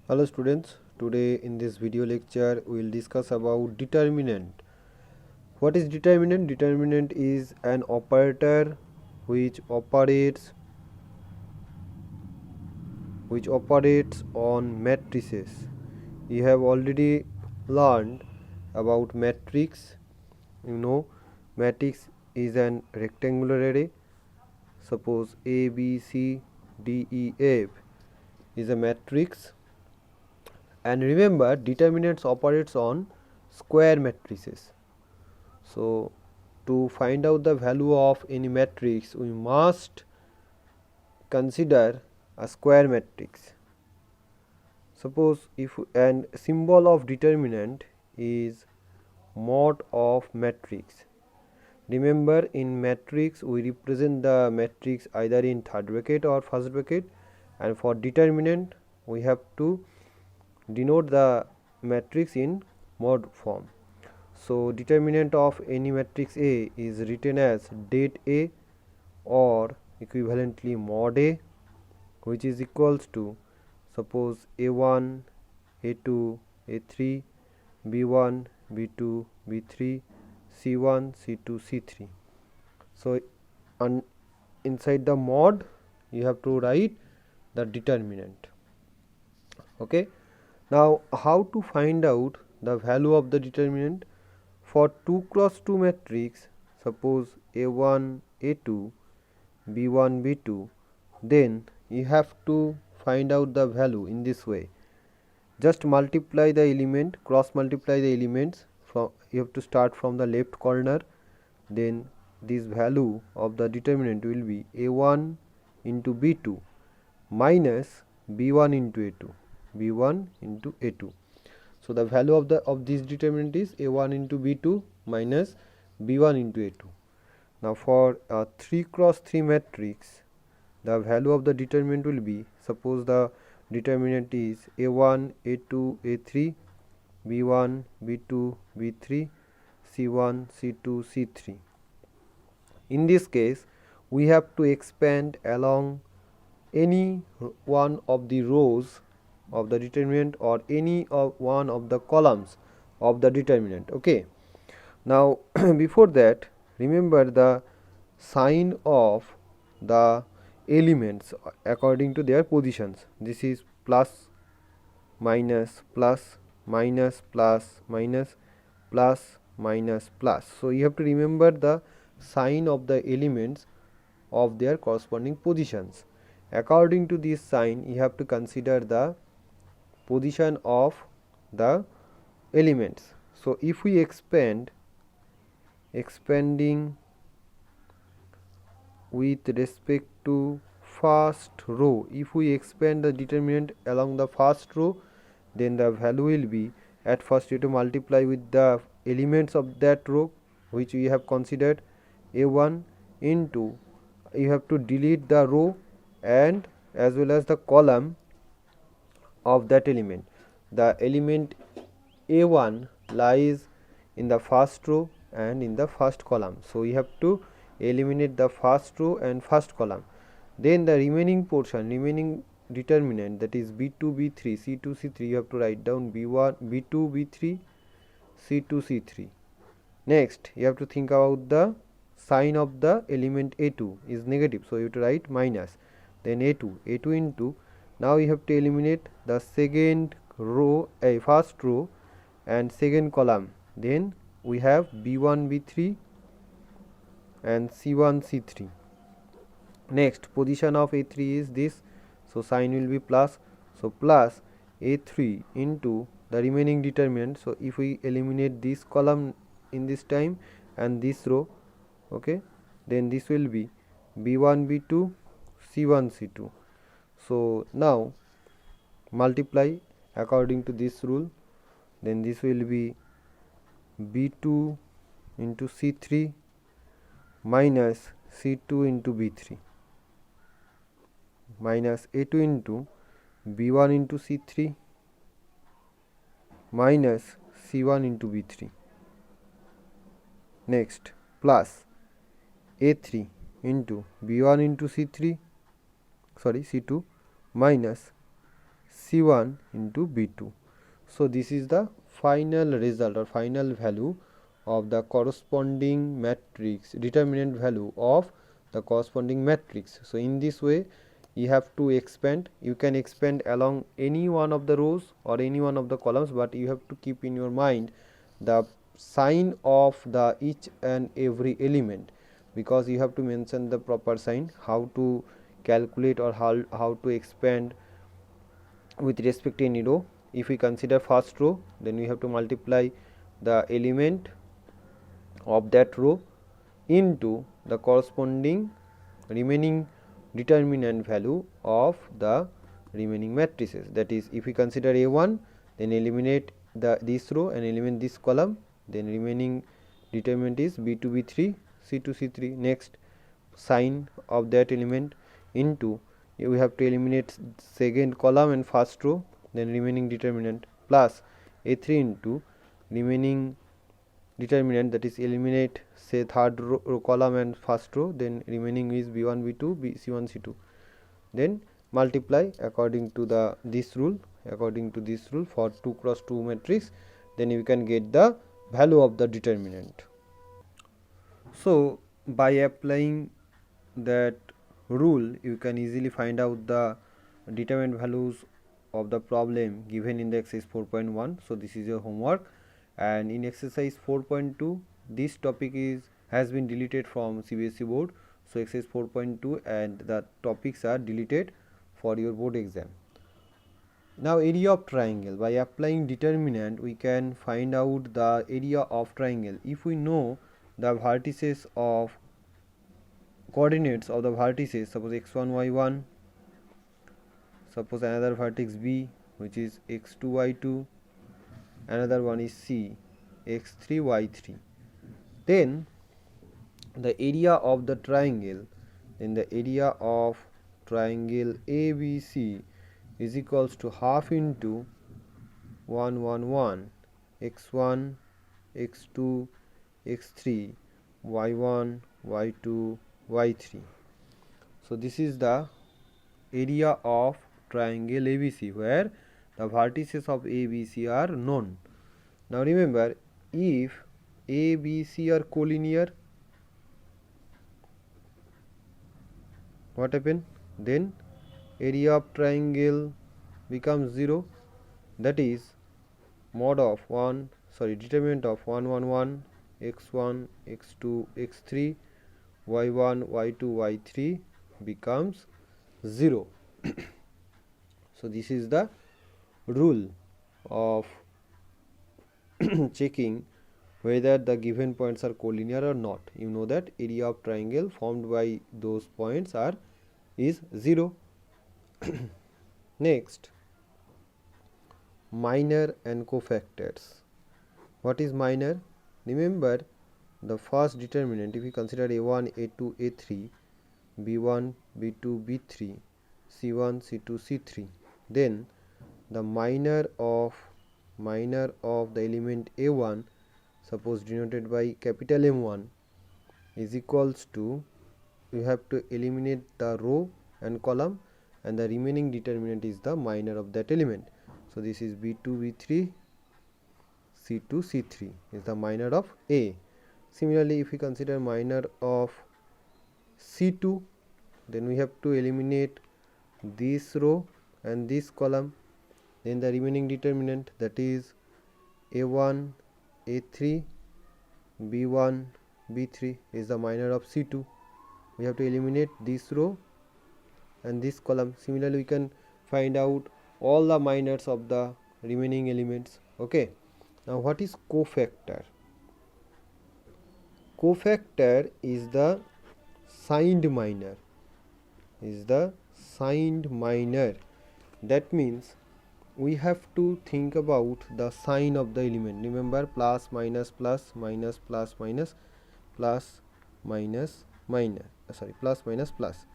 Hello students, today in this video lecture we will discuss about determinant. What is determinant? Determinant is an operator which operates on matrices. You have already learned about matrix. You know matrix is an rectangular array. Suppose A, B, C, D, E, F is a matrix. And remember, determinants operates on square matrices. So to find out the value of any matrix, we must consider a square matrix. Suppose if and symbol of determinant is mod of matrix. Remember, in matrix we represent the matrix either in third bracket or first bracket, and for determinant we have to denote the matrix in mod form. So determinant of any matrix A is written as det A or equivalently mod A, which is equals to, suppose, A1, A2, A3, B1, B2, B3, C1, C2, C3. So inside the mod you have to write the determinant. Okay. Now how to find out the value of the determinant? For 2 cross 2 matrix, suppose A1, A2, B1, B2, then you have to find out the value in this way. Just multiply the element, cross multiply the elements. You have to start from the left corner, then this value of the determinant will be A1 into B2 minus B1 into A2, B1 into A2. So the value of this determinant is A1 into B2 minus B1 into A2. Now for a 3 cross 3 matrix, the value of the determinant will be, suppose the determinant is A1, A2, A3, B1, B2, B3, C1, C2, C3. In this case, we have to expand along any one of the rows of the determinant or any one of the columns of the determinant. Okay. Now before that, remember the sign of the elements according to their positions. This is plus, minus, plus, minus, plus, minus, plus, minus, plus. So you have to remember the sign of the elements of their corresponding positions. According to this sign, you have to consider the position of the elements. So if we expanding with respect to first row, if we expand the determinant along the first row, then the value will be, at first you have to multiply with the elements of that row which we have considered, A1 into, you have to delete the row and as well as the column of that element. The element A1 lies in the first row and in the first column. So we have to eliminate the first row and first column. Then the remaining portion, remaining determinant, that is B2, B3, C2, C3, you have to write down B1, B2, B3, C2, C3. Next, you have to think about the sign of the element A2 is negative, so you have to write minus. Then A2 into, now you have to eliminate the second row, first row and second column. Then we have B1, B3 and C1, C3. Next, position of A3 is this, so sign will be plus. So plus A3 into the remaining determinant. So if we eliminate this column in this time and this row, okay, then this will be B1, B2, C1, C2. So now multiply according to this rule, then this will be B2 into C3 minus C2 into B3 minus A2 into B1 into C3 minus C1 into B3. Next, plus A3 into B1 into C2 minus C1 into B2. So this is the final result or final value of the corresponding matrix, determinant value of the corresponding matrix. So in this way you have to expand. You can expand along any one of the rows or any one of the columns, but you have to keep in your mind the sign of the each and every element, because you have to mention the proper sign, how to calculate or how to expand with respect to any row. If we consider first row, then we have to multiply the element of that row into the corresponding remaining determinant value of the remaining matrices. That is, if we consider A1, then eliminate this row and eliminate this column, then remaining determinant is B2 B3 C2 C3. Next, sign of that element into, we have to eliminate second column and first row, then remaining determinant, plus A3 into remaining determinant, that is eliminate say third row column and first row, then remaining is B1 B2 C1 C2, then multiply according to this rule for 2 cross 2 matrix, then you can get the value of the determinant. So by applying that rule, you can easily find out the determinant values of the problem given in the exercise 4.1. so this is your homework, and in exercise 4.2 this topic has been deleted from CBSE board. So exercise 4.2 and the topics are deleted for your board exam. Now area of triangle, by applying determinant we can find out the area of triangle. If we know the vertices of coordinates of the vertices, suppose x1 y1, suppose another vertex B which is x2 y2, another one is C x3 y3, then the area of the triangle, then the area of triangle ABC is equals to half into 1 1 1 x1 x2 x3 y1 y2 y3. So this is the area of triangle ABC where the vertices of ABC are known. Now remember, if ABC are collinear, what happen? Then area of triangle becomes 0, that is determinant of 1 1 1 x1 x2 x3 y1 y2 y3 becomes 0. So this is the rule of checking whether the given points are collinear or not. You know that area of triangle formed by those points is 0. Next, minor and cofactors. What is minor? Remember the first determinant, if we consider A1 A2 A3 B1 B2 B3 C1 C2 C3, then the minor of the element A1, suppose denoted by capital M1, is equals to, you have to eliminate the row and column, and the remaining determinant is the minor of that element. So this is B2 B3 C2 C3 is the minor of A. Similarly, if we consider minor of C2, then we have to eliminate this row and this column, then the remaining determinant, that is A1 A3 B1 B3 is the minor of C2. We have to eliminate this row and this column. Similarly, we can find out all the minors of the remaining elements. Okay. Now what is cofactor? Cofactor is the signed minor. That means we have to think about the sign of the element. Remember, plus minus plus minus plus minus plus minus minus plus minus plus.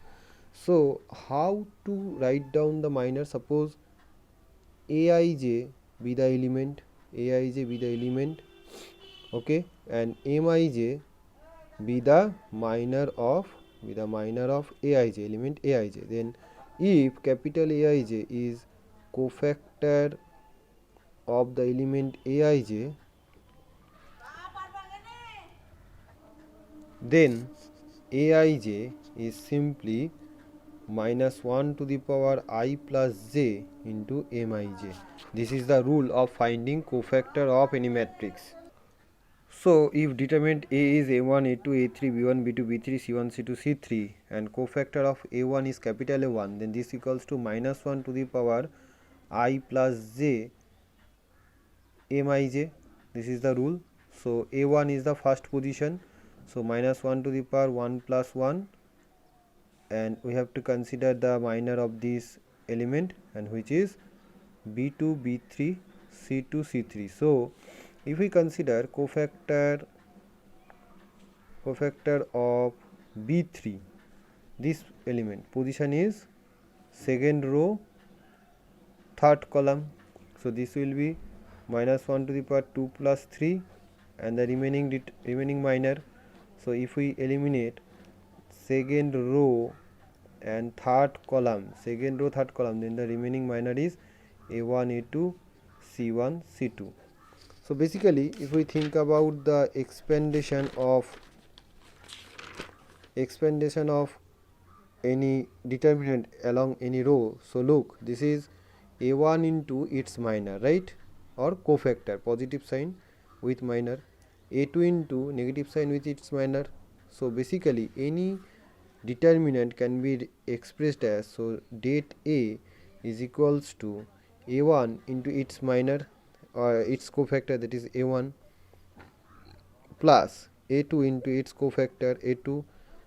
So how to write down the minor? Suppose Aij be the element, okay, and Mij be the minor of Aij, element Aij. Then if capital Aij is cofactor of the element Aij, then Aij is simply minus 1 to the power I plus j into Mij. This is the rule of finding cofactor of any matrix. So if determinant A is A1, A2, A3, B1, B2, B3, C1, C2, C3 and cofactor of A1 is capital A1, then this equals to minus 1 to the power I plus j Mij. This is the rule. So A1 is the first position. So minus 1 to the power 1 plus 1, and we have to consider the minor of this element, and which is B2, B3, C2, C3. So if we consider cofactor of B3, this element position is second row, third column. So this will be minus 1 to the power 2 plus 3 and the remaining minor. So if we eliminate second row and third column, then the remaining minor is A1, A2, C1, C2. So basically if we think about the expandation of any determinant along any row, so look, this is A1 into its minor, right, or cofactor, positive sign with minor, A2 into negative sign with its minor. So basically any determinant can be expressed as, so det A is equals to A1 into its minor or its cofactor, that is A1, plus A2 into its cofactor A2,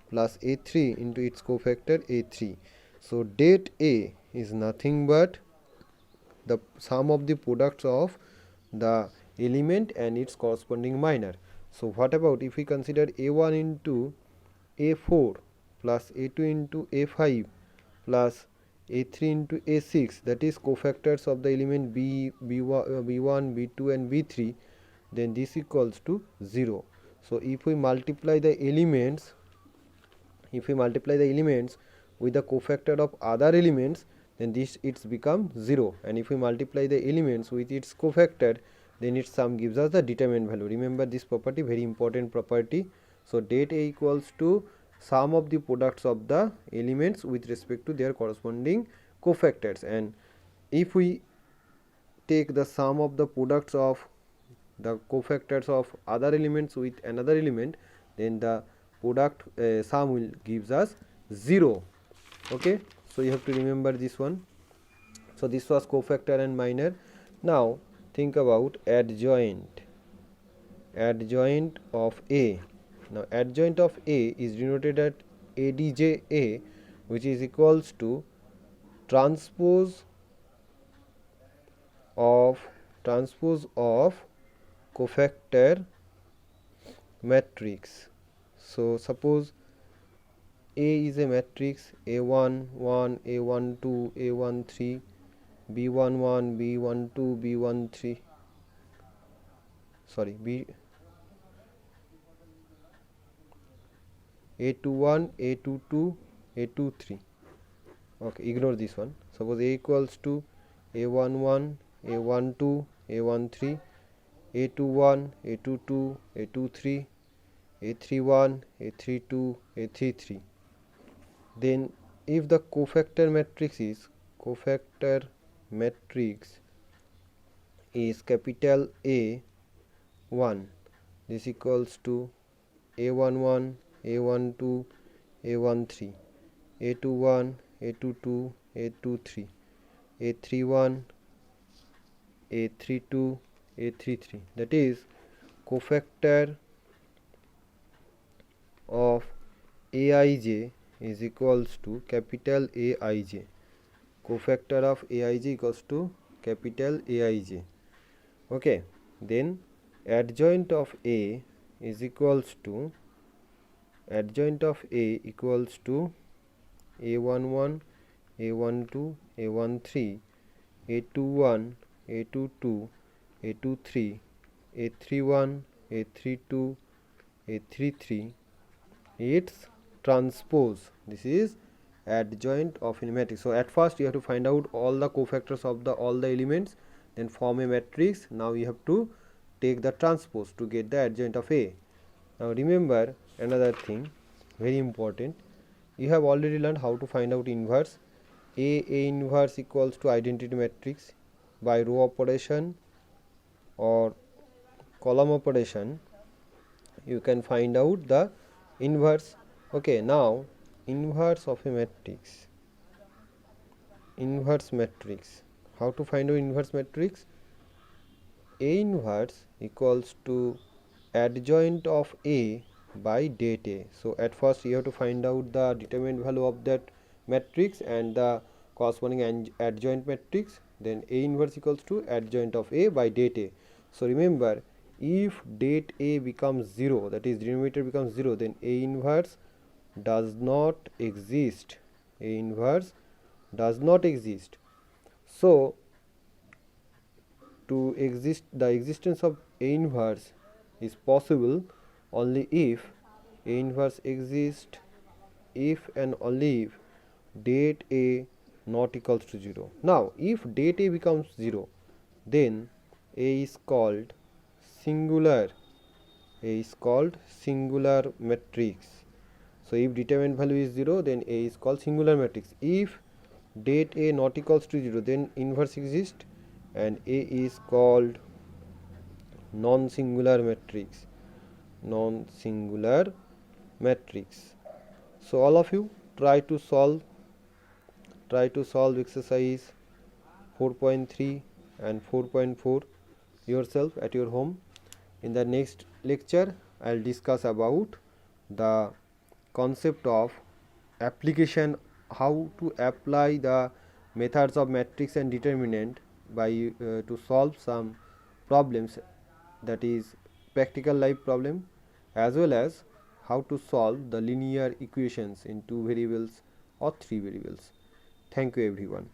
plus A3 into its cofactor A3. So det A is nothing but the sum of the products of the element and its corresponding minor. So what about if we consider A1 into A4 plus A2 into A5 plus A3 into A6, that is cofactors of the element B1, B2 and B3, then this equals to 0. So if we multiply the elements with the cofactor of other elements, then it's become 0, and if we multiply the elements with its cofactor, then its sum gives us the determinant value. Remember this property, very important property. So det A equals to sum of the products of the elements with respect to their corresponding cofactors, and if we take the sum of the products of the cofactors of other elements with another element, then the product sum will gives us 0. Okay, so you have to remember this one. So this was cofactor and minor. Now think about adjoint of A. Now adjoint of A is denoted at ADJ, which is equals to transpose of cofactor matrix. So suppose A is a matrix A1 1, A1 2, A1 3, B1 1, B1 2, B1 3, sorry, A21, A22, A23. Okay, ignore this one. Suppose A equals to A11, A12, A13, A21, A22, A23, A31, A32, A33. Then if the cofactor matrix is capital A1, this equals to A11, A12, A13, A21, A22, A23, A31, A32, A33, that is cofactor of Aij is equals to capital Aij. Cofactor of Aij equals to capital Aij. Okay, then adjoint of A is equals to A11, A12, A13, A21, A22, A23, A31, A32, A33, its transpose. This is adjoint of a matrix. So at first you have to find out all the cofactors of all the elements, then form a matrix. Now you have to take the transpose to get the adjoint of A. Now remember another thing very important, you have already learned how to find out inverse. A inverse equals to identity matrix. By row operation or column operation you can find out the inverse. Okay, now inverse of a matrix, inverse matrix, how to find out inverse matrix? A inverse equals to adjoint of A by det A. So at first you have to find out the determinant value of that matrix and the corresponding adjoint matrix, then A inverse equals to adjoint of A by det A. So remember, if det A becomes 0, that is denominator becomes 0, then A inverse does not exist. A inverse does not exist. So to exist, the existence of A inverse is possible only if A inverse exists if and only if det A not equals to 0. Now if det A becomes 0, then A is called singular. A is called singular matrix. So if determinant value is 0, then A is called singular matrix. If det A not equals to 0, then inverse exists and A is called non-singular matrix. Non-singular matrix. So all of you try to solve exercise 4.3 and 4.4 yourself at your home. In the next lecture I will discuss about the concept of application, how to apply the methods of matrix and determinant by to solve some problems, that is practical life problem, as well as how to solve the linear equations in 2 variables or 3 variables. Thank you everyone.